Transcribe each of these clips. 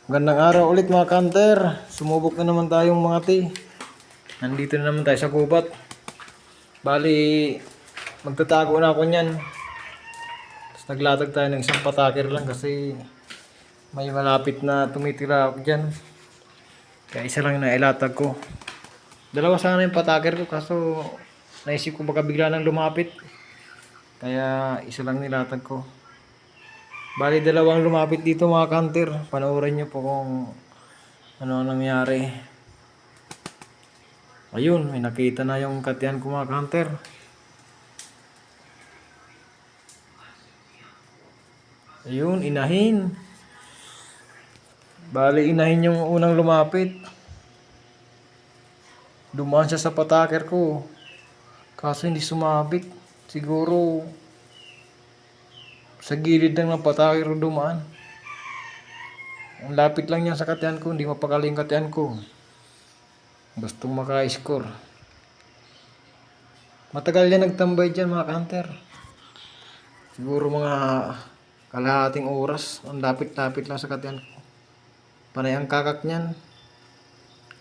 Magandang araw ulit mga kanter. Sumubok na naman tayong mga Nandito na naman tayo sa gubat. Bali, magtatago na ako niyan. Tapos naglatag tayo ng isang pataker lang kasi may malapit na tumitira ako dyan. Kaya isa lang na ilatag ko. Dalawa sana yung pataker ko kaso naisip ko baka bigla nang lumapit. Kaya isa lang nilatag ko. Bali dalawang lumapit dito mga kanter. Panoorin nyo po kung ano ang nangyari. Ayun, may nakita na yung katiyan ko mga hunter. Ayun, inahin. Bali, inahin yung unang lumapit. Dumaan siya sa pataker ko. Kaso hindi sumabit. Siguro sa gilid lang ng pataker ko dumaan. Ang lapit lang niya sa katiyan ko, hindi mapakali yung katiyan ko. Gustong maka-score. Matagal yan nagtambay dyan mga hunter. Siguro mga kalahating oras. Ang lapit-lapit lang sa katiyan ko. Panay ang kakak niyan.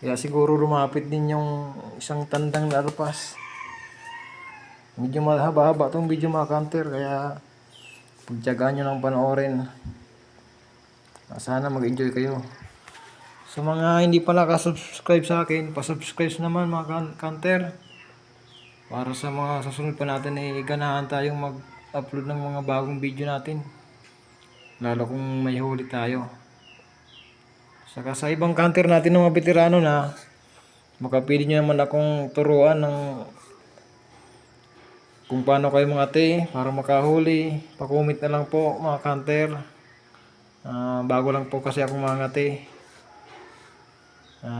Kaya siguro lumapit din yung isang tandang larapas. Medyo mahaba-haba itong video mga kanter. Kaya pagtyagaan nyo lang panoorin. Sana mag-enjoy kayo. Sa mga hindi pa nakasubscribe sa akin, pasubscribe naman mga kanter. Para sa mga susunod pa natin ay ganahan tayong mag-upload ng mga bagong video natin. Lalo kung may huli tayo. Saka sa ibang kanter natin ng mga veterano na, makapili nyo naman akong turuan ng kung paano kayo mga para makahuli. Pa-comment na lang po mga kanter. Bago lang po kasi ako mga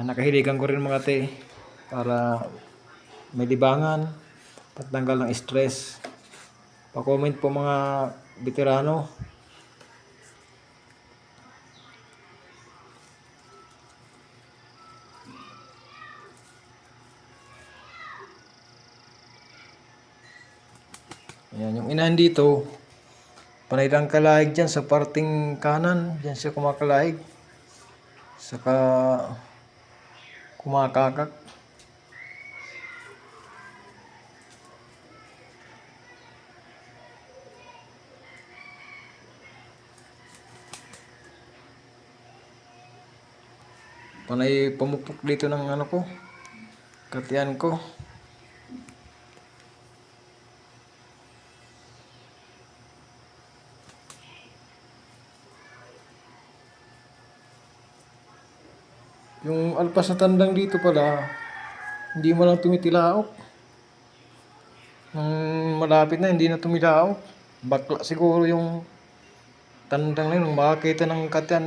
nakahiligan ko rin mga para may libangan, patanggal ng stress. Pa-comment po mga veterano. Ayan, yung inahan dito, panay lang kalahig dyan sa parting kanan. Dyan siya kumakalahig. Saka kumakakak. Panay pamupok dito ng ano ko, katiyan ko. Yung alpas na tandang dito pala, hindi mo lang tumitilaok. Nung malapit na, hindi na tumilaok. Bakla siguro yung tandang na yun. Nung makakita ng katiyan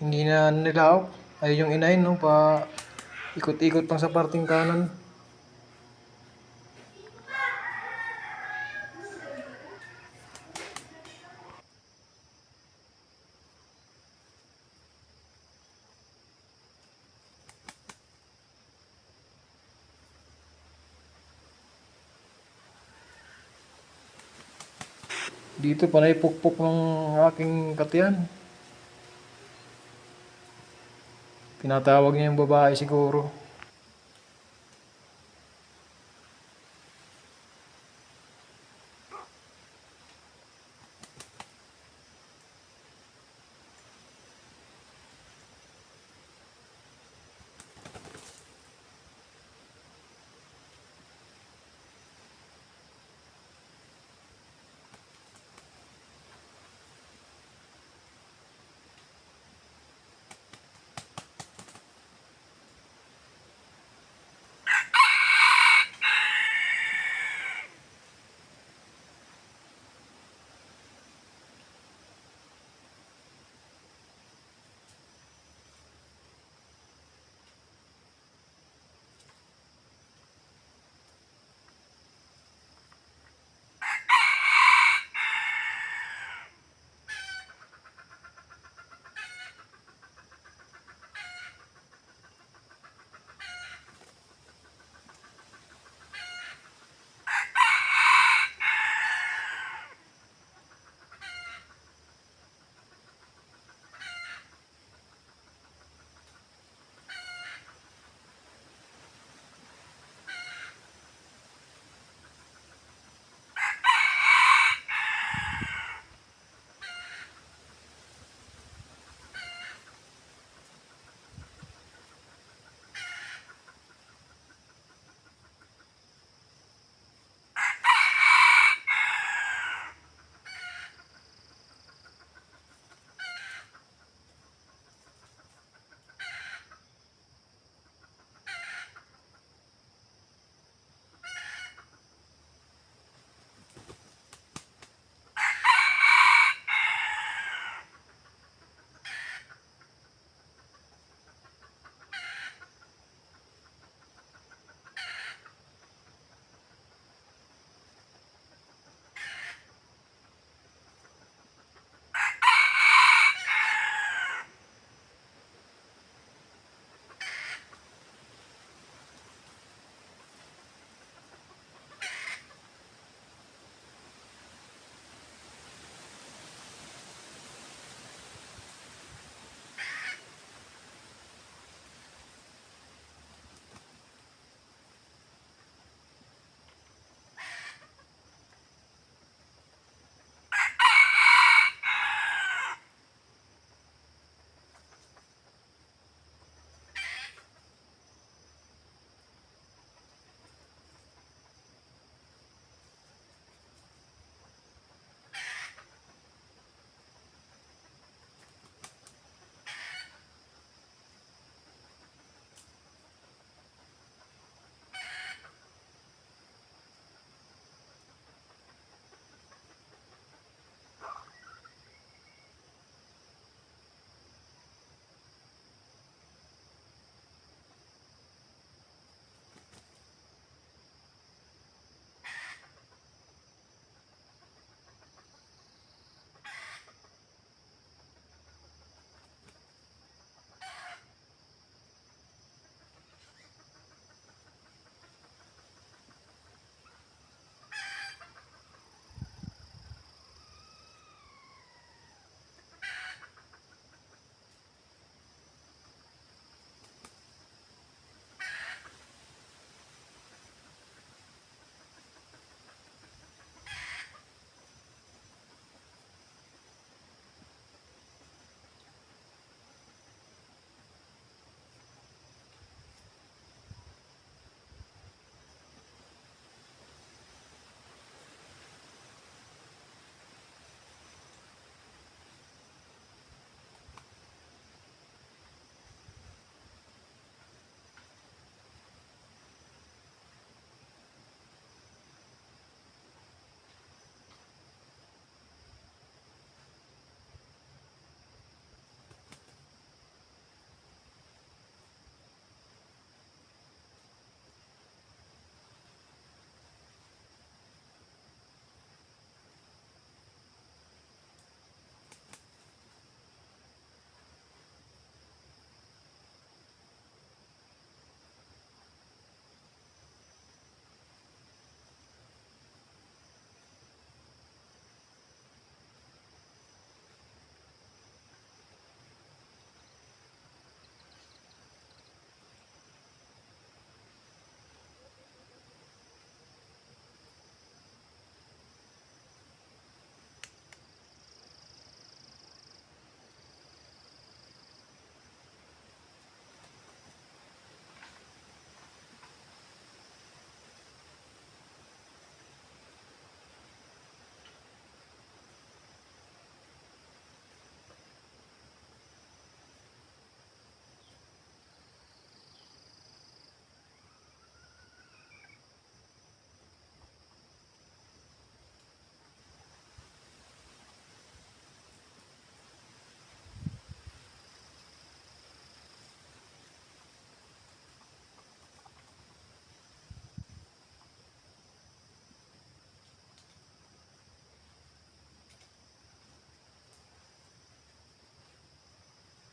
hindi na nilaok. Ay yung inahin, no, pa ikot-ikot lang sa parting kanan. Dito panay pukpok ng aking katiyan. Tinatawag niya yung babae siguro.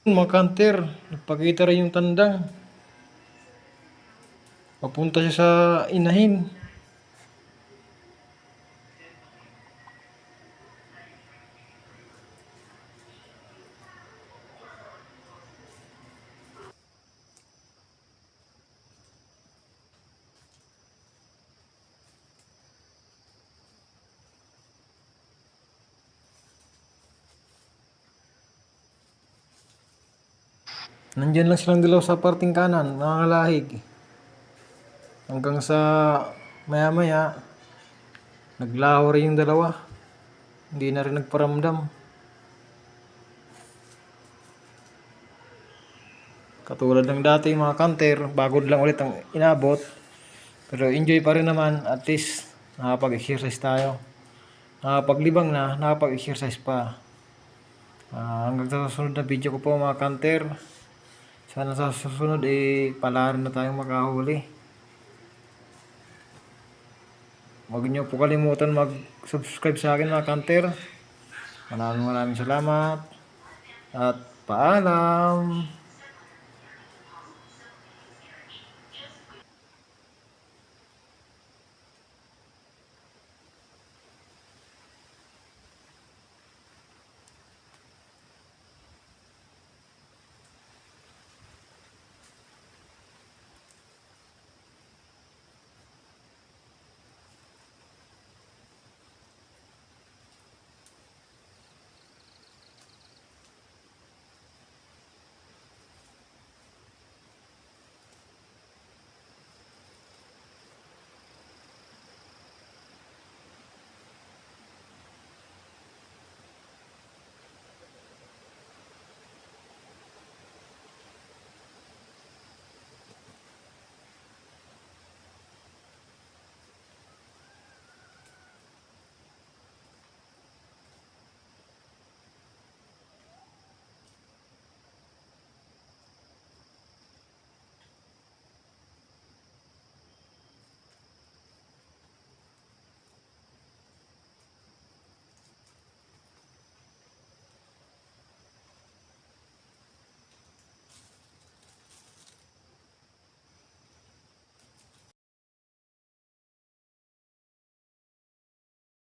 Mga kanter, nagpakita rin yung tandang. Papunta siya sa inahin. Nandyan lang silang dalawa sa parting kanan, nangangalahig. Hanggang sa maya maya, naglaho rin yung dalawa. Hindi na rin nagparamdam. Katulad ng dati mga kanter, bago lang ulit ang inabot. Pero enjoy pa rin naman, at least nakapag-exercise tayo. Nakapaglibang na, nakapag-exercise pa. Hanggang sa susunod na video ko po mga kanter. Sana sa susunod pala rin na tayong makahuli. Huwag niyo po kalimutan mag-subscribe sa akin mga kanter. Maraming salamat. At paalam.